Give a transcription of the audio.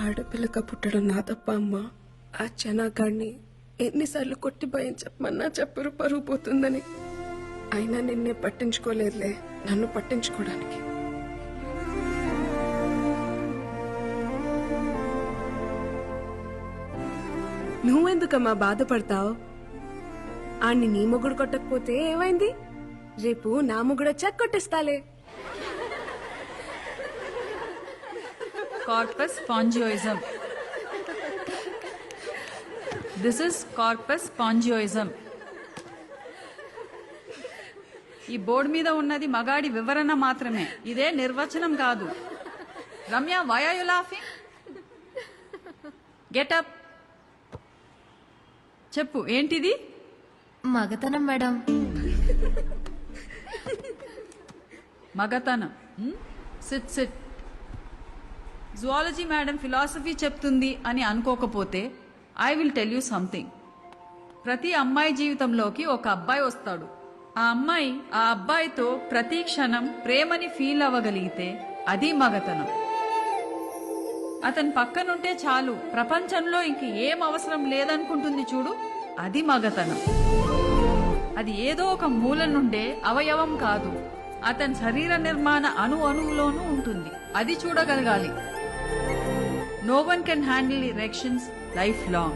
ఆడపిల్లక పుట్టడం నా తప్ప అమ్మా. ఆ చెనాగాడిని ఎన్నిసార్లు కొట్టి భయం చెప్పమన్నా చెప్పరు పరుగు పోతుందని. అయినా నిన్నే పట్టించుకోలేదులే, నన్ను పట్టించుకోవడానికి. నువ్వెందుకమ్మా బాధపడతావు? ఆణ్ణి నీ మొగుడు కొట్టకపోతే ఏమైంది? రేపు నా మొగుడు వచ్చాక కొట్టిస్తాలే. Corpus spongiosum. This is corpus spongiosum. ఈ బోర్డు మీద ఉన్నది మగాడి వివరణ మాత్రమే, ఇదే నిర్వచనం కాదు. Ramya, why are you laughing? Get up. చెప్పు, ఏంటిది? మగతనం మేడం. మగతనం. SIT SIT. Zoology madam philosophy చెప్తుంది అని అనుకోకపోతే I will tell you something. ప్రతి అమ్మాయి జీవితంలోకి ఒక అబ్బాయి వస్తాడు. ఆ అమ్మాయి ఆ అబ్బాయితో ప్రతి క్షణం ప్రేమని ఫీల్ అవ్వగలిగితే అది మగతనం. అతని పక్కనుంటే చాలు, ప్రపంచంలో ఇంక ఏం అవసరం లేదనుకుంటుంది చూడు, అది మగతనం. అది ఏదో ఒక మూల నుండే అవయవం కాదు, అతని శరీర నిర్మాణ అణువులోనూ ఉంటుంది. అది చూడగలగాలి. No one can handle erections lifelong.